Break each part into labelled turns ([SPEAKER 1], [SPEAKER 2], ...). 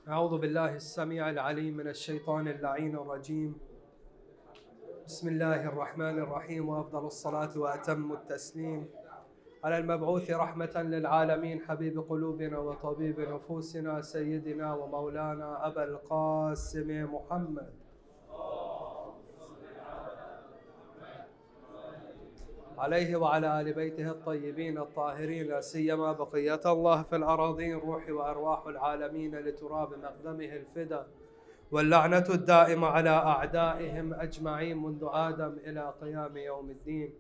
[SPEAKER 1] أعوذ بالله السميع العليم من الشيطان اللعين الرجيم. بسم الله الرحمن الرحيم، وأفضل الصلاة وأتم التسليم على المبعوث رحمة للعالمين، حبيب قلوبنا وطبيب نفوسنا، سيدنا ومولانا أبا القاسم محمد عليه وعلى آل بيته الطيبين الطاهرين، لا سيما بقية الله في الأراضين، روح وأرواح العالمين لتراب مقدمه الفدا، واللعنة الدائمة على أعدائهم أجمعين منذ آدم إلى قيام يوم الدين.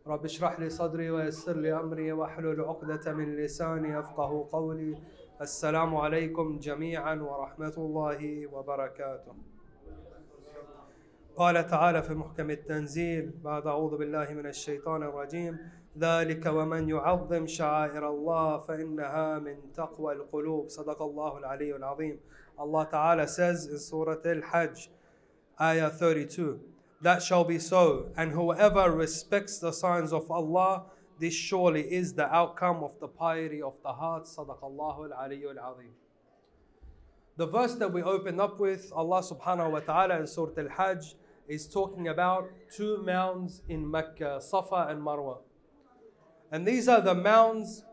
[SPEAKER 1] رب اشرح لي صدري ويسر لي أمري واحلل عقدة من لساني يفقه قولي. السلام عليكم جميعا ورحمة الله وبركاته. قال تعالى في محكم التنزيل بعد أعوذ بالله من الشيطان الرجيم: ذلك ومن يعظم شعائر الله فإنها من تقوى القلوب. صدق الله العلي العظيم. Allah Ta'ala says in Surah Al-Hajj, Ayah 32, that shall be so, and whoever respects the signs of Allah, this surely is the outcome of the piety of the heart. Sadaq Allahu al-Ali al-Azim. The verse that we opened up with, Allah Subhanahu wa Ta'ala in Surah Al-Hajj is talking about two mounds in Mecca, Safa and Marwa. And these are the mounds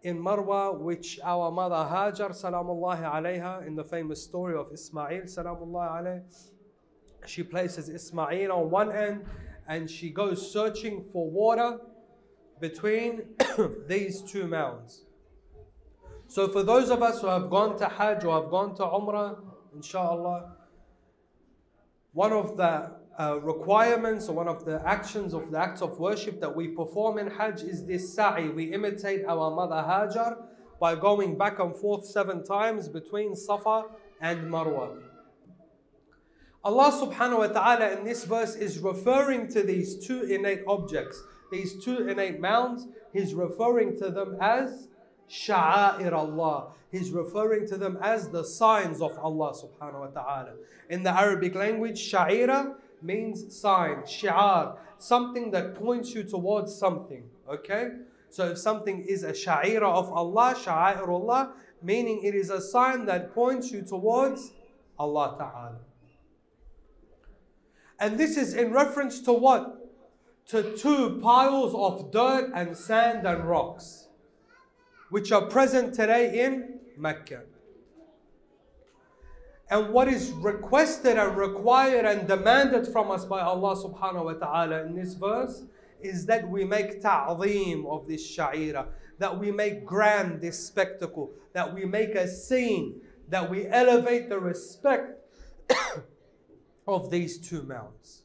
[SPEAKER 1] in Marwa which our mother Hajar salamullahi alayha, in the famous story of Ismail salamullahi alayhi, she places Ismail on one end and she goes searching for water between these two mounds. So for those of us who have gone to Hajj or have gone to Umrah, inshallah, one of the requirements or one of the actions of the acts of worship that we perform in Hajj is this sa'i. We imitate our mother Hajar by going back and forth 7 times between Safa and Marwa. Allah subhanahu wa ta'ala in this verse is referring to these two innate objects, these two innate mounds. He's referring to them as sha'air Allah. He's referring to them as the signs of Allah subhanahu wa ta'ala. In the Arabic language, sha'ira means sign, shi'ar, something that points you towards something. Okay? So if something is a sha'ira of Allah, sha'air Allah, meaning it is a sign that points you towards Allah ta'ala. And this is in reference to what? To 2 piles of dirt and sand and rocks, which are present today in Mecca. And what is requested and required and demanded from us by Allah subhanahu wa ta'ala in this verse is that we make ta'zeem of this sha'ira, that we make grand this spectacle, that we make a scene, that we elevate the respect of these 2 mounds.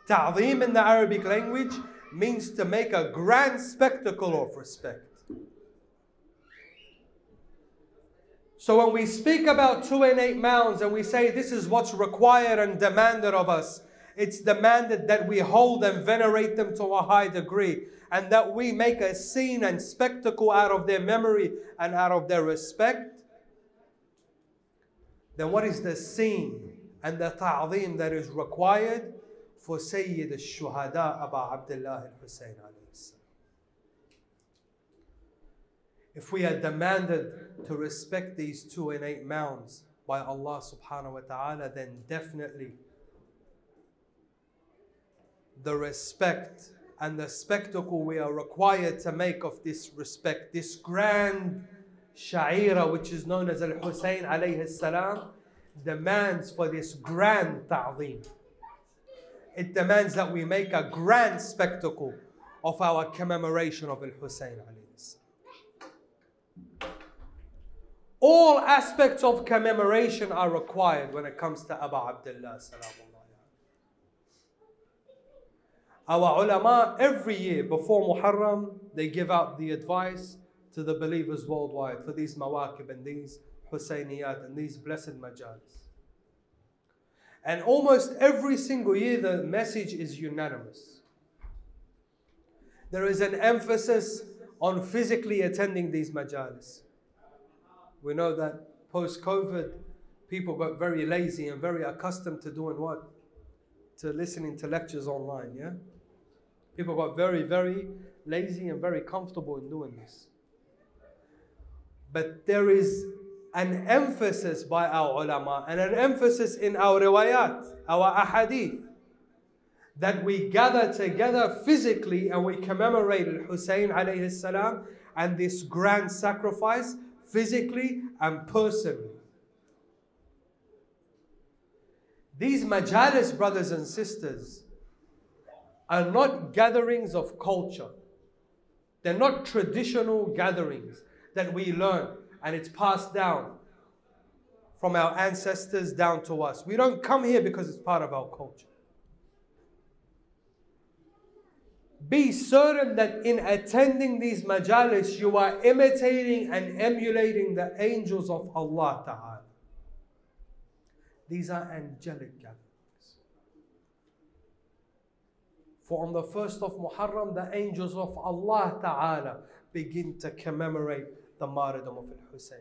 [SPEAKER 1] Ta'zeem in the Arabic language means to make a grand spectacle of respect. So when we speak about 2 innate mounds and we say this is what's required and demanded of us, it's demanded that we hold and venerate them to a high degree, and that we make a scene and spectacle out of their memory and out of their respect. Then what is the scene and the ta'zeem that is required for Sayyid al-Shuhada Abu Abdullah al-Hussein alayhi salam? If we are demanded to respect these 2 innate mounds by Allah subhanahu wa ta'ala, then definitely the respect and the spectacle we are required to make of this respect, this grand sha'ira which is known as al-Hussein alayhi salam, demands for this grand ta'zeem. It demands that we make a grand spectacle of our commemoration of al-Hussein alayhi salam. All aspects of commemoration are required when it comes to Abu Abdullah salamullah. Our ulama every year before Muharram, they give out the advice to the believers worldwide for these mawaqib and these Hussainiyat and these blessed Majalis. And almost every single year the message is unanimous. There is an emphasis on physically attending these Majalis. We know that post-COVID, people got very lazy and very accustomed to doing what? To listening to lectures online, yeah? People got very, very lazy and very comfortable in doing this. But there is an emphasis by our ulama and an emphasis in our riwayat, our ahadith, that we gather together physically and we commemorate Hussein alayhi salam and this grand sacrifice physically and personally. These majalis, brothers and sisters, are not gatherings of culture. They're not traditional gatherings that we learn and it's passed down from our ancestors down to us. We don't come here because it's part of our culture. Be certain that in attending these majalis, you are imitating and emulating the angels of Allah Ta'ala. These are angelic gatherings. For on the 1st of Muharram, the angels of Allah Ta'ala begin to commemorate the martyrdom of Hussein.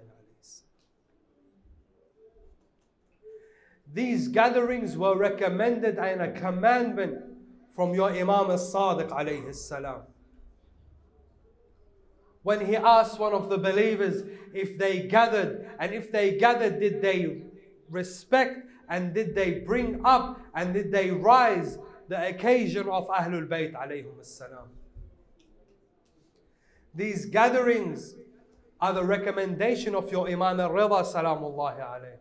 [SPEAKER 1] These gatherings were recommended and a commandment from your Imam As-Sadiq alayhi salam. When he asked one of the believers if they gathered, and if they gathered, did they respect and did they bring up and did they rise the occasion of Ahlul Bayt alayhim as-salam. These gatherings are the recommendation of your Imam Al-Rida salamullahi alayhi.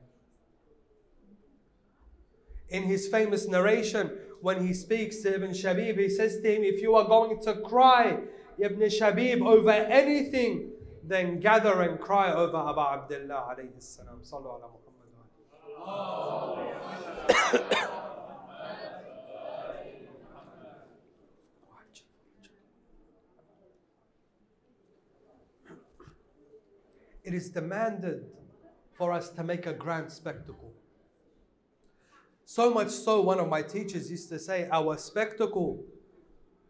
[SPEAKER 1] In his famous narration, when he speaks to Ibn Shabib, he says to him, if you are going to cry, Ibn Shabib, over anything, then gather and cry over Abu Abdullah alayhi salam. Sallu ala Muhammad. It is demanded for us to make a grand spectacle. So much so, one of my teachers used to say, our spectacle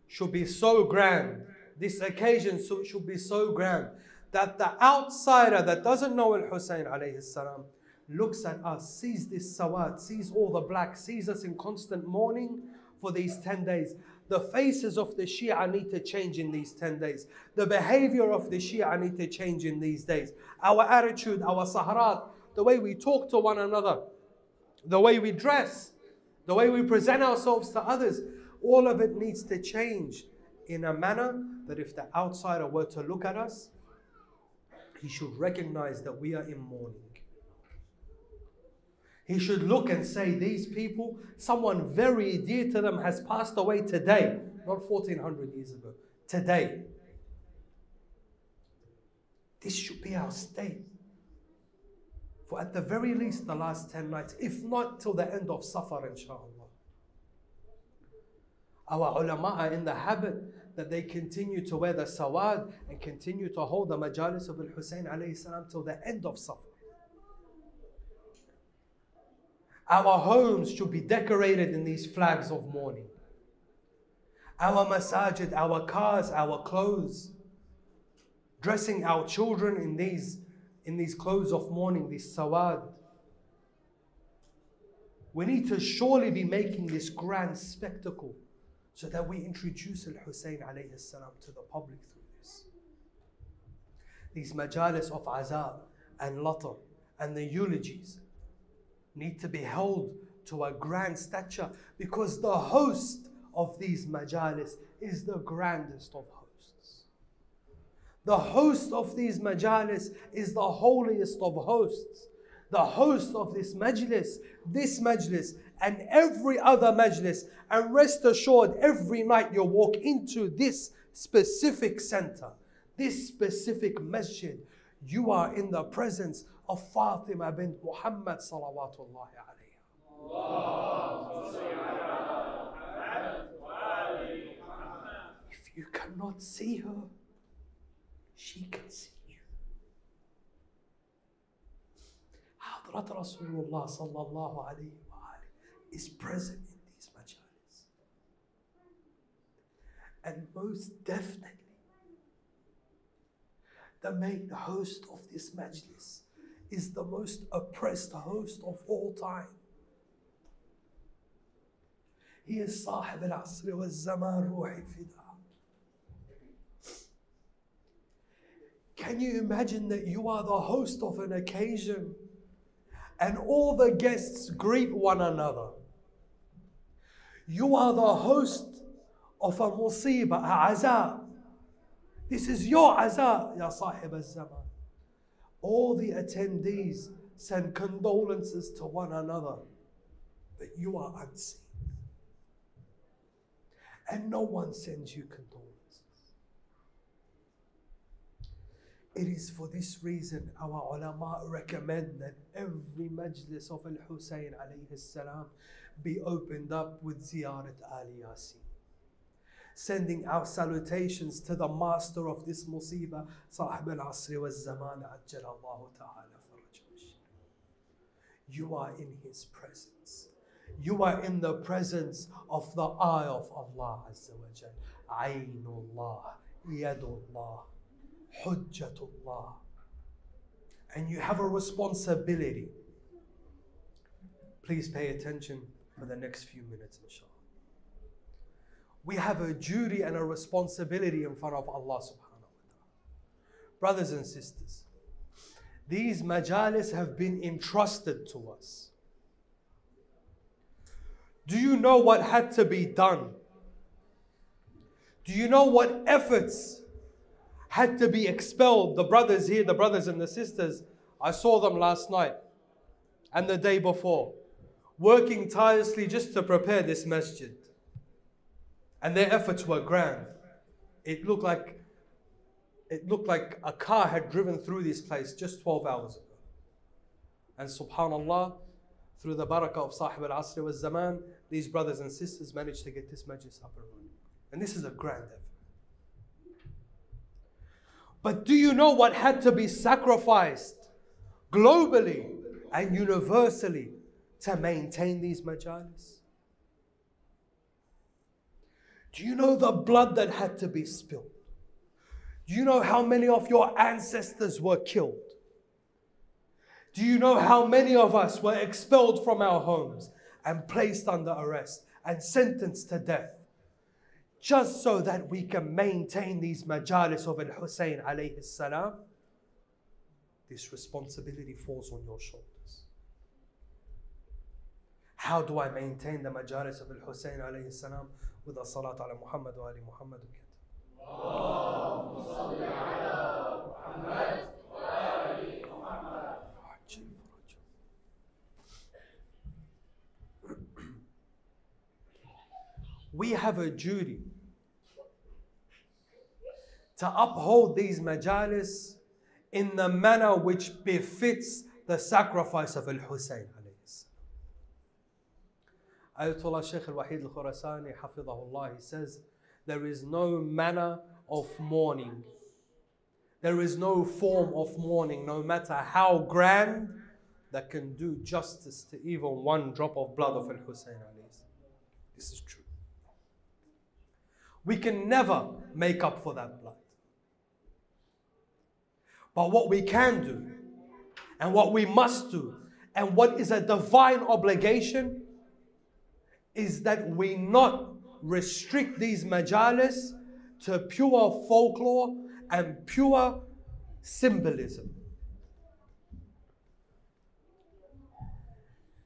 [SPEAKER 1] should be so grand, this occasion should be so grand, that the outsider that doesn't know Al-Hussein alayhi salam looks at us, sees this sawad, sees all the black, sees us in constant mourning for these 10 days. The faces of the Shia need to change in these 10 days. The behavior of the Shia need to change in these days. Our attitude, our saharat, the way we talk to one another, the way we dress, the way we present ourselves to others, all of it needs to change in a manner that if the outsider were to look at us, he should recognize that we are in mourning. He should look and say, these people, someone very dear to them has passed away today, not 1400 years ago, today. This should be our state. For at the very least, the last 10 nights, if not till the end of Safa, inshallah. Our ulama are in the habit that they continue to wear the sawad and continue to hold the majalis of Al-Hussein alayhi salam till the end of Safa. Our homes should be decorated in these flags of mourning. Our masajid, our cars, our clothes. Dressing our children in these clothes of mourning, this sawad. We need to surely be making this grand spectacle so that we introduce Al-Hussein alayhi salam to the public through this. These majalis of azab and latr and the eulogies need to be held to a grand stature because the host of these majalis is the grandest of hosts. The host of these majalis is the holiest of hosts. The host of this majlis, and every other majlis. And rest assured, every night you walk into this specific center, this specific masjid, you are in the presence of Fatima bint Muhammad salawatullahi alayha. If you cannot see her, she can see you. Hadrat Rasulullah sallallahu alayhi wa alayhi is present in these majalis. And most definitely, the main host of this majlis is the most oppressed host of all time. He is Sahib al-Asr wal-Zaman Ruhi Fida. Can you imagine that you are the host of an occasion and all the guests greet one another? You are the host of a musibah, a aza. This is your aza, ya sahib al-zaman. All the attendees send condolences to one another, but you are unseen. And no one sends you condolences. It is for this reason our ulama recommend that every majlis of Al-Hussein alayhi salam be opened up with ziyarat Ali Yasin. Sending our salutations to the master of this musibah, Sahib al-Asri wal-Zaman, Ajjalallahu ta'ala farajah. You are in his presence. You are in the presence of the eye of Allah Azza wa Jal. Aynullah, Yadullah, Hujjatullah. And you have a responsibility. Please pay attention for the next few minutes, inshallah. We have a duty and a responsibility in front of Allah subhanahu wa ta'ala. Brothers and sisters, these majalis have been entrusted to us. Do you know what had to be done? Do you know what efforts had to be expelled? The brothers here, the brothers and the sisters, I saw them last night and the day before, working tirelessly just to prepare this masjid. And their efforts were grand. It looked like a car had driven through this place just 12 hours ago. And subhanallah, through the barakah of Sahib al-Asri wal-Zaman, these brothers and sisters managed to get this majlis up and running. And this is a grand effort. But do you know what had to be sacrificed globally and universally to maintain these majalis? Do you know the blood that had to be spilled? Do you know how many of your ancestors were killed? Do you know how many of us were expelled from our homes and placed under arrest and sentenced to death just so that we can maintain these majalis of Al-Hussein alayhi salam? This responsibility falls on your shoulders. How do I maintain the majalis of Al-Hussein alayhi salam? With a salat ala Muhammad wa ali Muhammad. Allahumma salli ala Muhammad wa ali Muhammad. We have a duty to uphold these majalis in the manner which befits the sacrifice of Al-Hussein. Ayatollah Sheikh Al-Wahid Al-Khurasani, Hafidhahullah, he says, there is no manner of mourning. There is no form of mourning, no matter how grand, that can do justice to even one drop of blood of Al-Hussein. This is true. We can never make up for that blood. But what we can do, and what we must do, and what is a divine obligation, is that we not restrict these majalis to pure folklore and pure symbolism.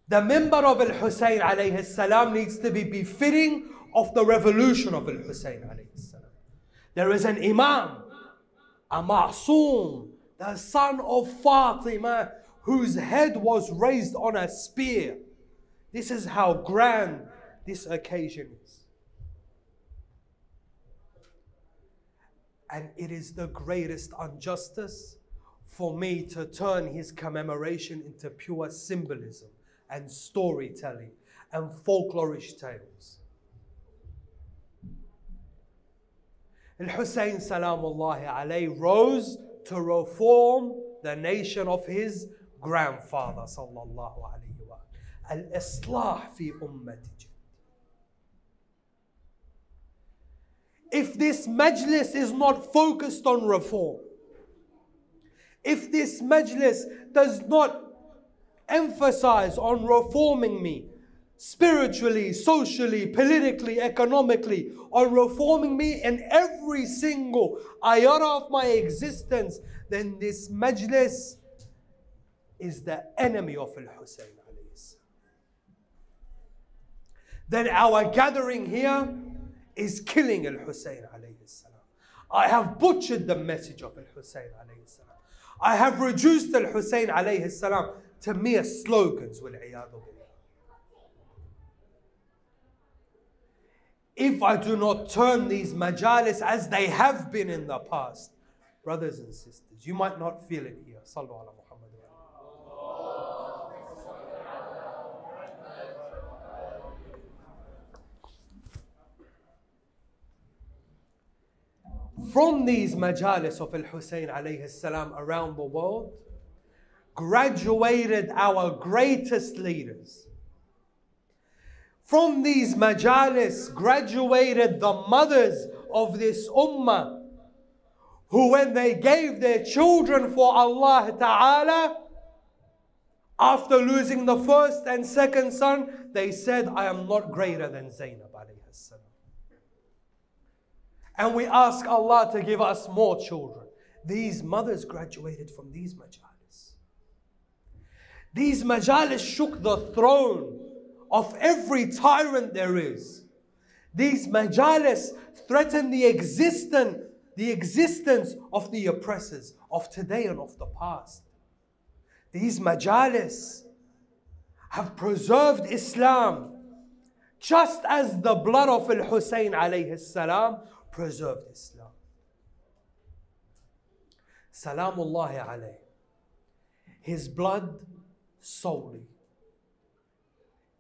[SPEAKER 1] The member of Al-Hussein alayhi salam needs to be befitting of the revolution of Al-Hussein alayhi salam. There is an Imam, a Ma'soom, the son of Fatima, whose head was raised on a spear. This is how grand this occasion is. And it is the greatest injustice for me to turn his commemoration into pure symbolism and storytelling and folklorish tales. Al-Hussein salamullahi alayhi rose to reform the nation of his grandfather sallallahu alayhi wa al-islah fi ummati. If this majlis is not focused on reform, if this majlis does not emphasize on reforming me spiritually, socially, politically, economically, on reforming me in every single iota of my existence, then this Majlis is the enemy of Al-Hussein. Then our gathering here is killing Al-Hussein. I have butchered the message of Al-Hussein. I have reduced Al-Hussein to mere slogans. If I do not turn these majalis as they have been in the past, brothers and sisters, you might not feel it here. Sallu ala Muhammad. From these majalis of Al-Hussein alayhi salam around the world, graduated our greatest leaders. From these majalis graduated the mothers of this ummah, who when they gave their children for Allah Ta'ala, after losing the first and second son, they said, I am not greater than Zainab alayhi salam. And we ask Allah to give us more children. These mothers graduated from these majalis. These majalis shook the throne of every tyrant there is. These majalis threaten the existence of the oppressors of today and of the past. These majalis have preserved Islam just as the blood of Al-Hussein alayhi salam preserved Islam. Salamullahi alayhi. His blood solely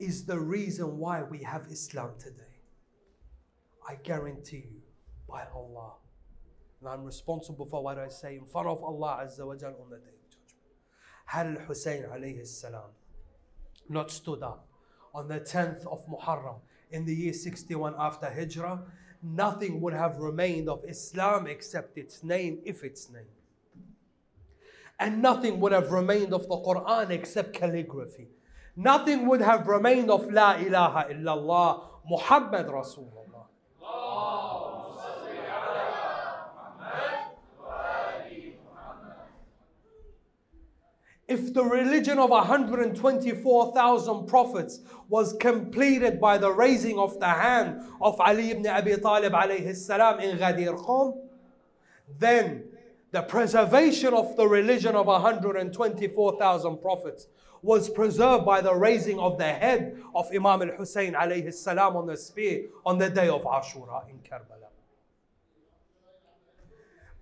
[SPEAKER 1] is the reason why we have Islam today. I guarantee you, by Allah. And I'm responsible for what I say in front of Allah Azza wa Jal on the day of judgment. Had Al-Hussein alayhi salam not stood up on the 10th of Muharram in the year 61 after Hijrah, nothing would have remained of Islam except its name, if its name. And nothing would have remained of the Quran except calligraphy. Nothing would have remained of La ilaha illallah, Muhammad Rasulullah. If the religion of 124,000 prophets was completed by the raising of the hand of Ali ibn Abi Talib alayhi salam in Ghadir Qum, then the preservation of the religion of 124,000 prophets was preserved by the raising of the head of Imam Hussain alayhi salam on the spear on the day of Ashura in Karbala.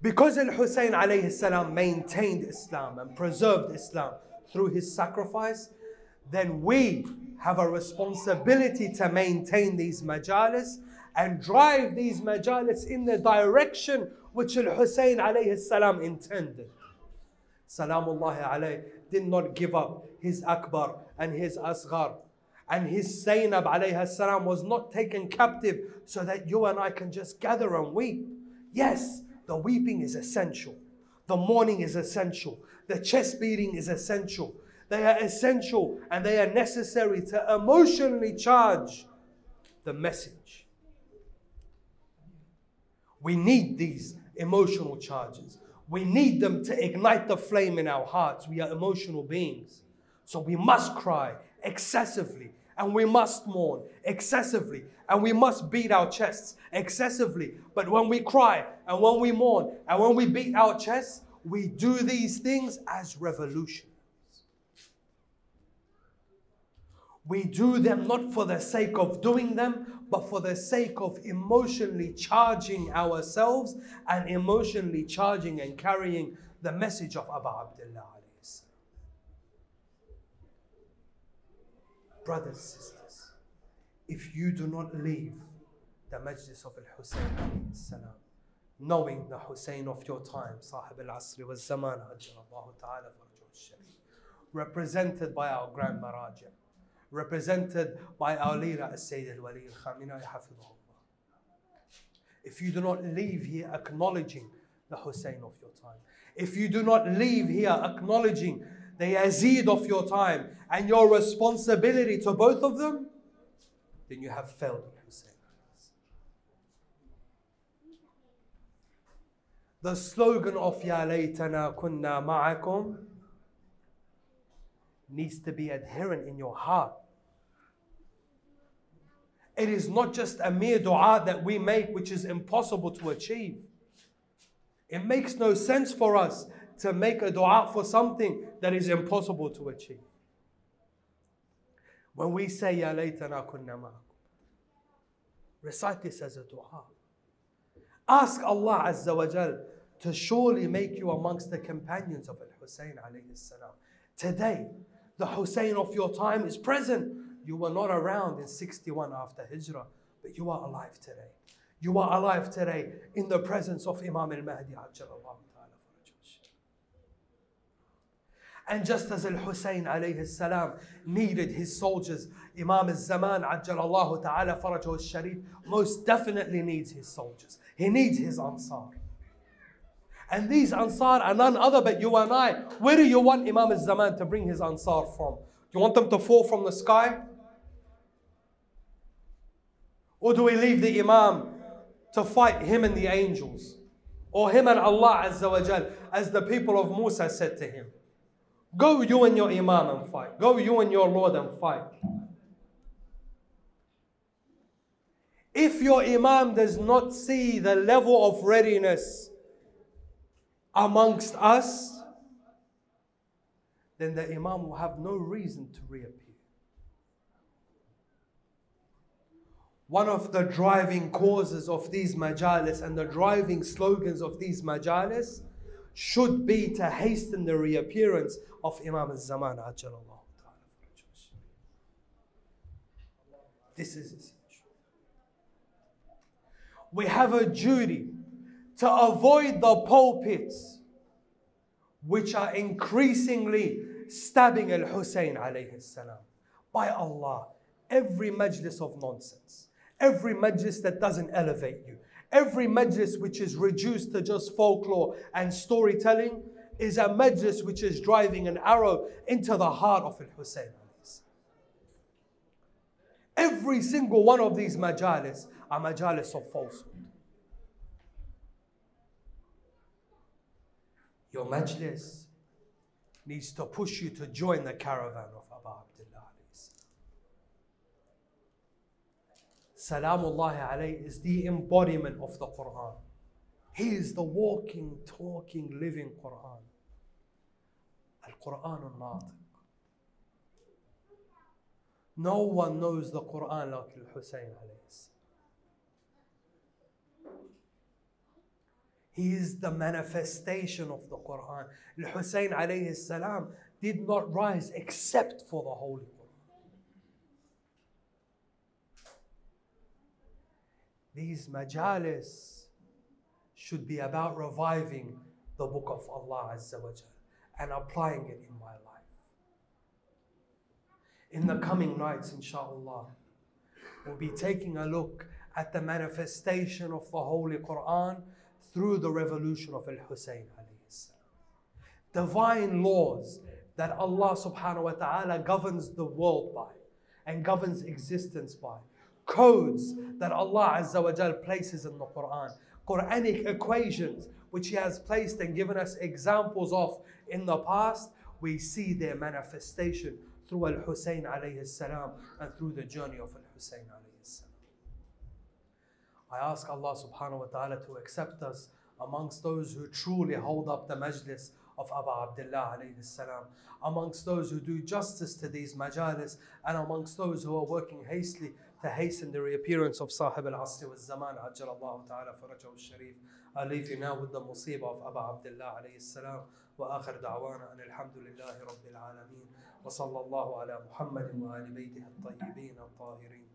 [SPEAKER 1] Because Al-Hussein alayhi salam maintained Islam and preserved Islam through his sacrifice, then we have a responsibility to maintain these majalis and drive these majalis in the direction which Al-Hussein alayhi salam intended. Salamullahi alayhi did not give up his Akbar and his Asghar. And his Zainab alayhi salam was not taken captive so that you and I can just gather and weep. Yes, the weeping is essential. The mourning is essential. The chest beating is essential. They are essential and they are necessary to emotionally charge the message. We need these emotional charges. We need them to ignite the flame in our hearts. We are emotional beings. So we must cry excessively. And we must mourn excessively. And we must beat our chests excessively. But when we cry and when we mourn and when we beat our chests, we do these things as revolutions. We do them not for the sake of doing them, but for the sake of emotionally charging ourselves and emotionally charging and carrying the message of Abu Abdullah. Brothers and sisters, if you do not leave the Majlis of Al-Hussein salam, knowing the Hussein of your time, Sahib al-Asri wa Zaman, represented by our Grand Maraja, represented by our leader, As-Sayyid al-Wali al-Khamenei, Hafidhullah. If you do not leave here acknowledging the Hussein of your time, if you do not leave here acknowledging the Yazid of your time and your responsibility to both of them, then you have failed Hussein. The slogan of Ya laytana kunna ma'akum needs to be adherent in your heart. It is not just a mere dua that we make, which is impossible to achieve. It makes no sense for us to make a dua for something that is impossible to achieve. When we say Ya laytana kunna ma'akum, recite this as a dua. Ask Allah Azza wa Jal to surely make you amongst the companions of Al-Hussein alayhi salam. Today, the Hussein of your time is present. You were not around in 61 after Hijrah, but you are alive today. You are alive today in the presence of Imam al-Mahdi ajjalallahu ta'ala farajah. And just as Al-Hussein alayhi salam needed his soldiers, Imam al-Zaman ajjalallahu ta'ala farajah al-Sharif most definitely needs his soldiers. He needs his Ansar. And these Ansar are none other but you and I. Where do you want Imam al-Zaman to bring his Ansar from? Do you want them to fall from the sky? Or do we leave the Imam to fight him and the angels? Or him and Allah Azza wa Jal, as the people of Musa said to him, go you and your Imam and fight. Go you and your Lord and fight. If your Imam does not see the level of readiness amongst us, then the Imam will have no reason to reappear. One of the driving causes of these majalis and the driving slogans of these majalis should be to hasten the reappearance of Imam al-Zaman ajjalallahu ta'ala. This is essential. We have a duty to avoid the pulpits which are increasingly stabbing Al-Hussein alayhi salam. By Allah, every majlis of nonsense, every majlis that doesn't elevate you, every majlis which is reduced to just folklore and storytelling is a majlis which is driving an arrow into the heart of Al-Hussein. Every single one of these majalis are majalis of falsehood. Your majlis needs to push you to join the caravan of Abu Abdullah. Salamullahi alayhi is the embodiment of the Quran. He is the walking, talking, living Quran. Al-Quran al-Natiq. No one knows the Quran like Al-Hussein alayhi. He is the manifestation of the Quran. Al-Hussein alayhi salam did not rise except for the Holy Quran. These majalis should be about reviving the book of Allah Azza wa Jal and applying it in my life. In the coming nights, inshallah, we'll be taking a look at the manifestation of the Holy Quran through the revolution of Al-Hussein alayhi salam. Divine laws that Allah subhanahu wa ta'ala governs the world by and governs existence by. Codes that Allah Azza wa Jal places in the Quran. Quranic equations which He has placed and given us examples of in the past. We see their manifestation through Al-Hussein alayhi salam and through the journey of Al-Hussein alayhi salam. I ask Allah subhanahu wa ta'ala to accept us amongst those who truly hold up the majlis of Abu Abdullah alayhi salam, amongst those who do justice to these majalis, and amongst those who are working hastily to hasten the reappearance of Sahib al-Asr wal-Zaman ajjalallahu ta'ala farajah al-Sharif. I leave you now with the musibah of Abu Abdullah alayhi salam. وآخر دعوانا أن الحمد لله رب العالمين وصلى الله على محمد وآل بيته الطيبين الطاهرين.